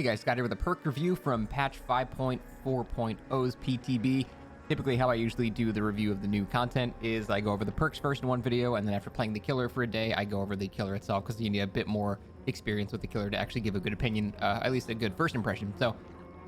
Hey guys, Scott here with a perk review from patch 5.4.0's PTB. Typically how I usually do the review of the new content is I go over the perks first in one video, and then after playing the killer for a day, I go over the killer itself because you need a bit more experience with the killer to actually give a good opinion, at least a good first impression. So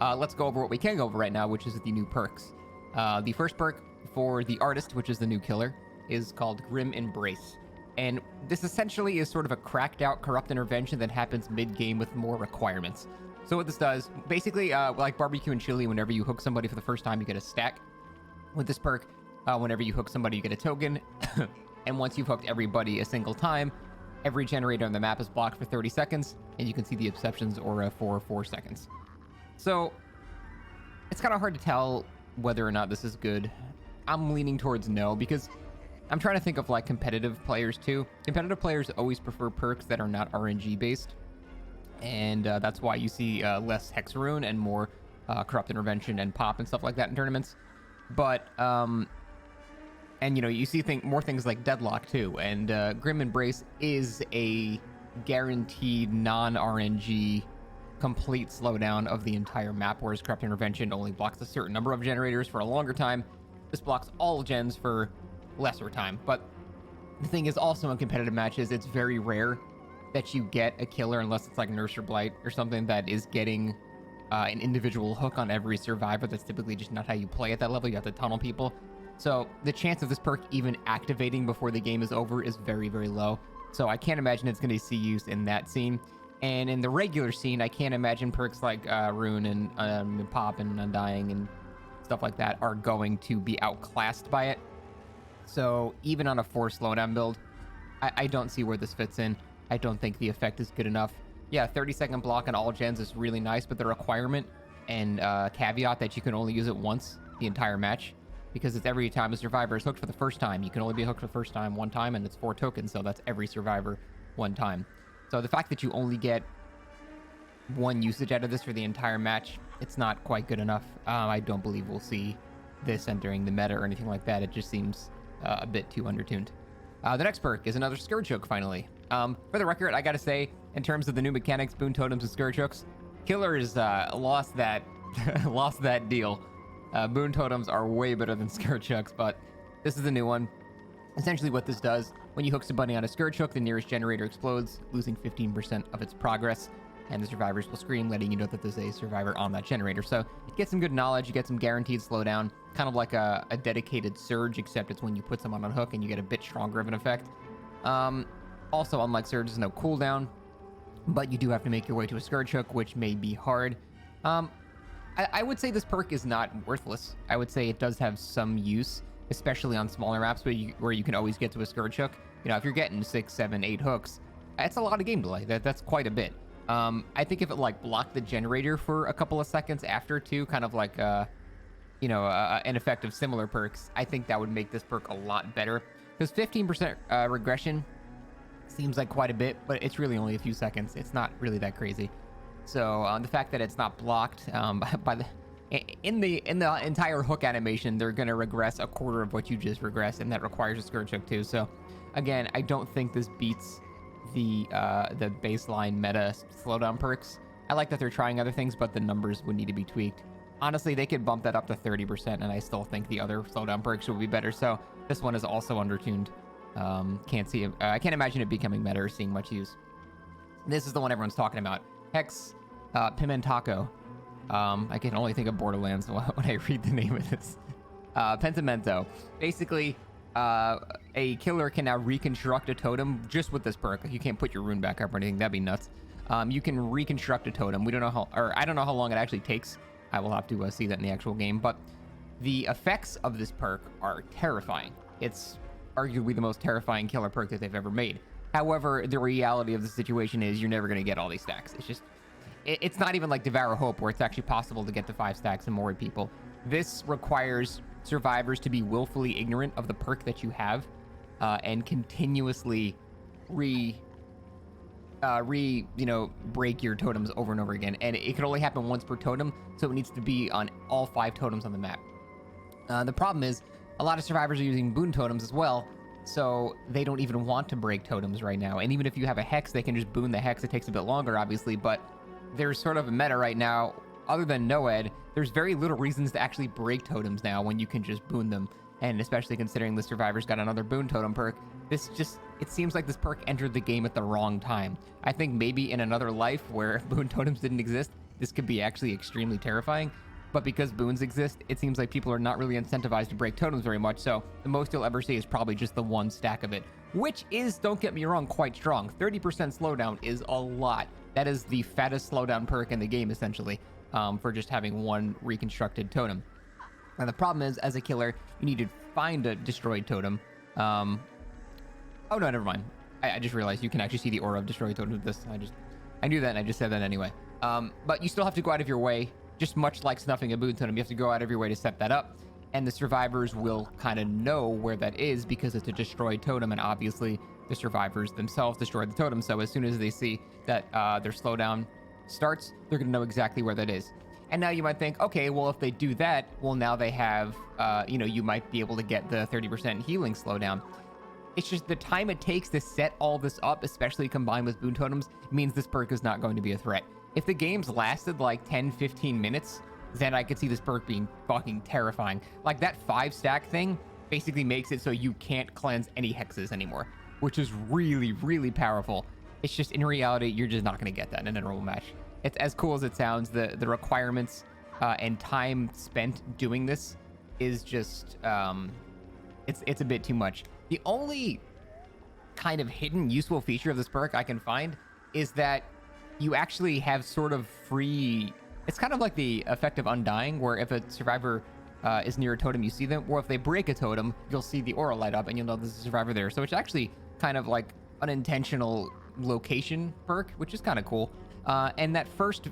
let's go over what we can go over right now, which is the new perks. The first perk for the artist, which is the new killer, is called Grim Embrace. And this essentially is sort of a cracked out corrupt intervention that happens mid-game with more requirements. So what this does, basically, like barbecue and chili, whenever you hook somebody for the first time, you get a stack. With this perk, whenever you hook somebody, you get a token. And once you've hooked everybody a single time, every generator on the map is blocked for 30 seconds, and you can see the exceptions aura for 4 seconds. So it's kind of hard to tell whether or not this is good. I'm leaning towards no, because I'm trying to think of like competitive players too. Competitive players always prefer perks that are not RNG based. And that's why you see less Hex Rune and more Corrupt Intervention and Pop and stuff like that in tournaments. But, and you know, you see more things like Deadlock too. And Grim Embrace is a guaranteed non-RNG complete slowdown of the entire map, whereas Corrupt Intervention only blocks a certain number of generators for a longer time. This blocks all gens for lesser time. But the thing is also in competitive matches, it's very rare that you get a killer unless it's like Nurse or Blight or something that is getting an individual hook on every survivor. That's typically just not how you play at that level. You have to tunnel people. So the chance of this perk even activating before the game is over is very, very low. So I can't imagine it's going to see use in that scene. And in the regular scene, I can't imagine perks like Rune and Pop and Undying and stuff like that are going to be outclassed by it. So even on a 4 slowdown build, I don't see where this fits in. I don't think the effect is good enough. Yeah, 30-second block on all gens is really nice, but the requirement and caveat that you can only use it once the entire match, because it's every time a survivor is hooked for the first time. You can only be hooked for the first time one time, and it's 4 tokens, so that's every survivor one time. So the fact that you only get one usage out of this for the entire match, it's not quite good enough. I don't believe we'll see this entering the meta or anything like that. It just seems a bit too undertuned. The next perk is another Scourge Hook, finally. For the record, I gotta say, in terms of the new mechanics, Boone Totems and Scourge Hooks, Killers lost that lost that deal. Boone Totems are way better than Scourge Hooks, but this is the new one. Essentially what this does, when you hook somebody on a Scourge Hook, the nearest generator explodes, losing 15% of its progress, and the survivors will scream, letting you know that there's a survivor on that generator. So you get some good knowledge, you get some guaranteed slowdown, kind of like a dedicated surge, except it's when you put someone on a hook and you get a bit stronger of an effect. Also, unlike surge, there's no cooldown, but you do have to make your way to a Scourge Hook, which may be hard. I would say this perk is not worthless. I would say it does have some use, especially on smaller maps where you can always get to a Scourge Hook. You know, if you're getting 6, 7, 8 hooks, that's a lot of game delay. That's quite a bit. I think if it like blocked the generator for a couple of seconds after too, kind of like you know, an effect of similar perks, I think that would make this perk a lot better. Because 15% regression seems like quite a bit, but it's really only a few seconds. It's not really that crazy. So the fact that it's not blocked by the in the entire hook animation, they're gonna regress a quarter of what you just regressed, and that requires a Scourge Hook too. So again, I don't think this beats the baseline meta slowdown perks. I like that they're trying other things, but the numbers would need to be tweaked. Honestly, they could bump that up to 30%, and I still think the other slowdown perks would be better. So this one is also undertuned. I can't imagine it becoming meta or seeing much use. This is the one everyone's talking about. Hex Pimentaco. I can only think of Borderlands when I read the name of this. Pentimento. Basically, a killer can now reconstruct a totem just with this perk. Like, you can't put your rune back up or anything. That'd be nuts. You can reconstruct a totem. We don't know how, or I don't know how long it actually takes. I will have to see that in the actual game. But the effects of this perk are terrifying. It's arguably the most terrifying killer perk that they've ever made. However, the reality of the situation is you're never going to get all these stacks. It's just, it's not even like Devour Hope, where it's actually possible to get to 5 stacks and more with people. This requires survivors to be willfully ignorant of the perk that you have, and continuously you know, break your totems over and over again. And it can only happen once per totem, so it needs to be on all 5 totems on the map. The problem is a lot of survivors are using Boone Totems as well, so they don't even want to break totems right now. And even if you have a Hex, they can just Boone the Hex. It takes a bit longer, obviously, but there's sort of a meta right now, other than Noed, there's very little reasons to actually break totems now when you can just boon them. And especially considering the survivors got another boon totem perk, it seems like this perk entered the game at the wrong time. I think maybe in another life where boon totems didn't exist, this could be actually extremely terrifying. But because boons exist, it seems like people are not really incentivized to break totems very much, so the most you'll ever see is probably just the one stack of it, which is, don't get me wrong, quite strong. 30% slowdown is a lot. That is the fattest slowdown perk in the game, essentially, for just having one reconstructed totem. And the problem is, as a killer, you need to find a destroyed totem. Oh no, never mind. I just realized you can actually see the aura of destroyed totem with this. I knew that, and I just said that anyway. But you still have to go out of your way, just much like snuffing a boon totem. You have to go out of your way to set that up, and the survivors will kind of know where that is because it's a destroyed totem, and obviously the survivors themselves destroyed the totem. So as soon as they see that their slowdown starts, they're going to know exactly where that is. And now you might think, okay, well, if they do that, well, now they have, you might be able to get the 30% healing slowdown. It's just the time it takes to set all this up, especially combined with boon totems, means this perk is not going to be a threat. If the game's lasted like 10-15 minutes, then I could see this perk being fucking terrifying. Like that 5-stack thing basically makes it so you can't cleanse any hexes anymore, which is really, really powerful. It's just, in reality, you're just not going to get that in a normal match. It's as cool as it sounds. The requirements and time spent doing this is just, it's a bit too much. The only kind of hidden useful feature of this perk I can find is that you actually have sort of free... It's kind of like the effect of Undying, where if a survivor is near a totem, you see them, or if they break a totem, you'll see the aura light up and you'll know there's a survivor there. So it's actually kind of like unintentional location perk, which is kind of cool. And that first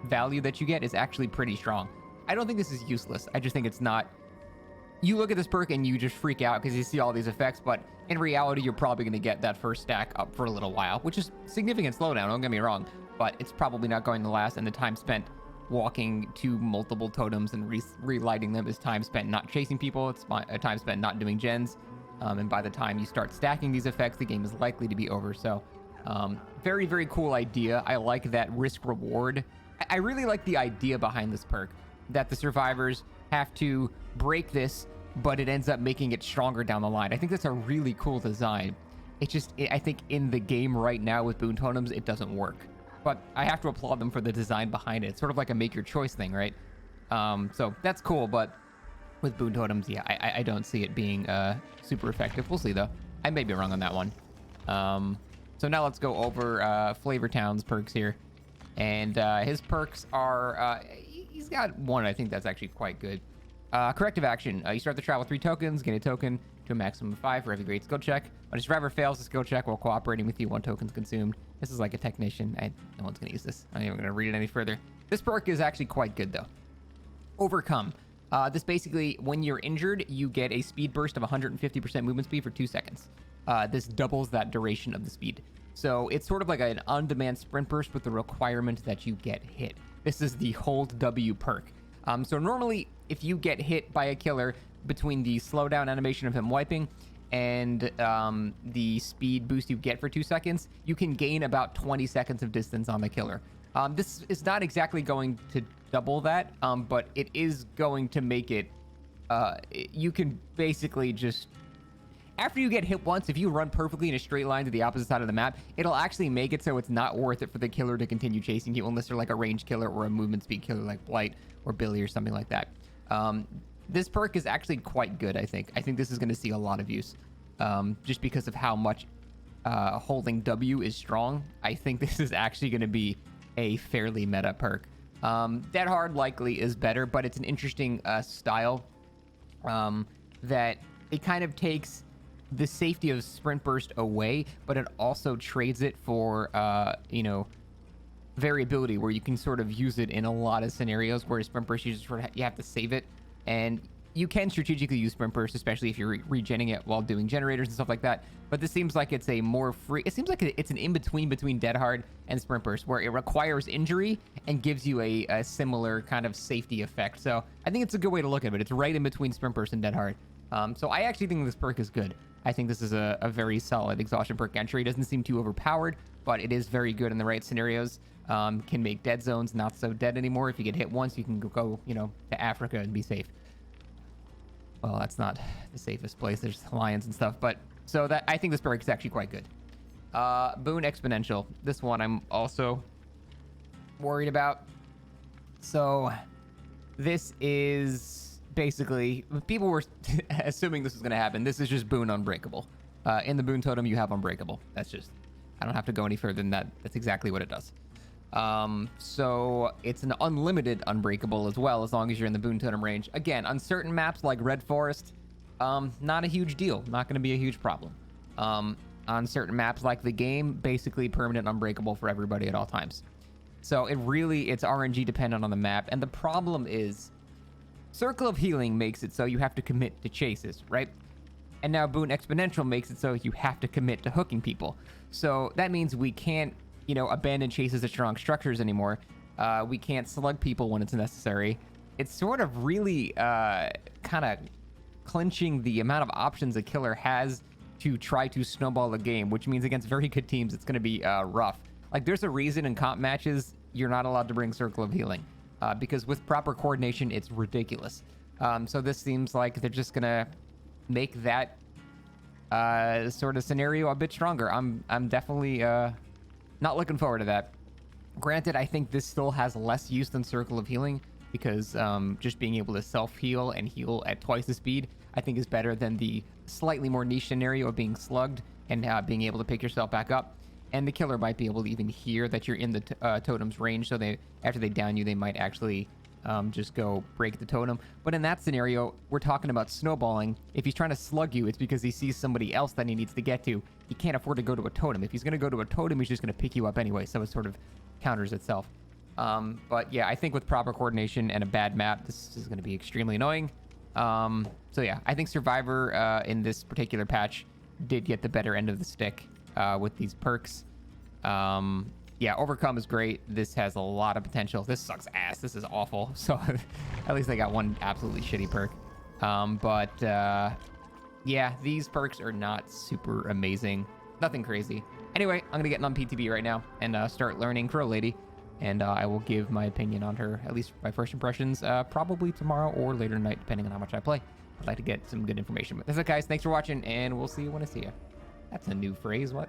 value that you get is actually pretty strong. I don't think this is useless. I just think it's not... You look at this perk and you just freak out because you see all these effects, but in reality, you're probably going to get that first stack up for a little while, which is significant slowdown, don't get me wrong, but it's probably not going to last, and the time spent walking to multiple totems and relighting them is time spent not chasing people. It's time spent not doing gens, and by the time you start stacking these effects, the game is likely to be over. So very, very cool idea. I like that risk reward. I really like the idea behind this perk, that the survivors have to break this, but it ends up making it stronger down the line. I think that's a really cool design. I think in the game right now with boon totems, it doesn't work. But I have to applaud them for the design behind it. It's sort of like a make your choice thing, right? So that's cool, but with boon totems, yeah, I don't see it being super effective. We'll see, though. I may be wrong on that one. So now let's go over Flavor Town's perks here. And his perks are... he's got one, I think that's actually quite good. Corrective action. You start the trial with 3 tokens, gain a token to a maximum of 5 for every great skill check. When a survivor fails the skill check while cooperating with you, 1 token's consumed. This is like a technician. No one's going to use this. I'm not even going to read it any further. This perk is actually quite good, though. Overcome. This basically, when you're injured, you get a speed burst of 150% movement speed for 2 seconds. This doubles that duration of the speed. So it's sort of like an on-demand sprint burst with the requirement that you get hit. This is the Hold W perk. So normally, if you get hit by a killer between the slowdown animation of him wiping and the speed boost you get for 2 seconds, you can gain about 20 seconds of distance on the killer. This is not exactly going to double that, but it is going to make it... you can basically just... After you get hit once, if you run perfectly in a straight line to the opposite side of the map, it'll actually make it so it's not worth it for the killer to continue chasing you unless they're like a range killer or a movement speed killer like Blight or Billy or something like that. This perk is actually quite good, I think. I think this is going to see a lot of use just because of how much holding W is strong. I think this is actually going to be a fairly meta perk. Dead Hard likely is better, but it's an interesting style that it kind of takes the safety of Sprint Burst away, but it also trades it for, variability, where you can sort of use it in a lot of scenarios, whereas Sprint Burst, you have to save it, and you can strategically use Sprint Burst, especially if you're regenning it while doing generators and stuff like that, but this seems like it's a more free... It seems like it's an in-between between Dead Hard and Sprint Burst, where it requires injury and gives you a similar kind of safety effect. So I think it's a good way to look at it. It's right in between Sprint Burst and Dead Hard. So I actually think this perk is good. I think this is a very solid exhaustion perk entry. It doesn't seem too overpowered, but it is very good in the right scenarios. Can make dead zones not so dead anymore. If you get hit once, you can go, you know, to Africa and be safe. Well, that's not the safest place. There's lions and stuff, but so that I think this perk is actually quite good. Boone Exponential. This one I'm also worried about. So this is basically, people were assuming this was going to happen. This is just Boone Unbreakable. In the Boone Totem, you have Unbreakable. That's just, I don't have to go any further than that. That's exactly what it does. So it's an unlimited Unbreakable as well, as long as you're in the Boone Totem range. Again, on certain maps like Red Forest, not a huge deal. Not going to be a huge problem. On certain maps like the game, basically permanent Unbreakable for everybody at all times. So it's RNG dependent on the map. And the problem is, Circle of Healing makes it so you have to commit to chases, right? And now Boone Exponential makes it so you have to commit to hooking people. So that means we can't, you know, abandon chases at strong structures anymore. We can't slug people when it's necessary. It's sort of really kind of clinching the amount of options a killer has to try to snowball a game, which means against very good teams, it's going to be rough. Like, there's a reason in comp matches you're not allowed to bring Circle of Healing, because with proper coordination, it's ridiculous. So this seems like they're just going to make that sort of scenario a bit stronger. I'm definitely not looking forward to that. Granted, I think this still has less use than Circle of Healing, because just being able to self-heal and heal at twice the speed, I think is better than the slightly more niche scenario of being slugged and being able to pick yourself back up. And the killer might be able to even hear that you're in the totem's range, so after they down you, they might actually just go break the totem. But in that scenario, we're talking about snowballing. If he's trying to slug you, it's because he sees somebody else that he needs to get to. He can't afford to go to a totem. If he's going to go to a totem, he's just going to pick you up anyway, so it sort of counters itself. But yeah, I think with proper coordination and a bad map, this is going to be extremely annoying. So yeah, I think Survivor in this particular patch did get the better end of the stick with these perks. Yeah, Overcome is great. This has a lot of potential. This sucks ass. This is awful. So at least I got one absolutely shitty perk. Yeah, these perks are not super amazing. Nothing crazy. Anyway, I'm going to get an PTB right now and start learning Crow Lady. And I will give my opinion on her, at least my first impressions, probably tomorrow or later tonight, depending on how much I play. I'd like to get some good information. But that's it, guys. Thanks for watching, and we'll see you when I see you. That's a new phrase. What?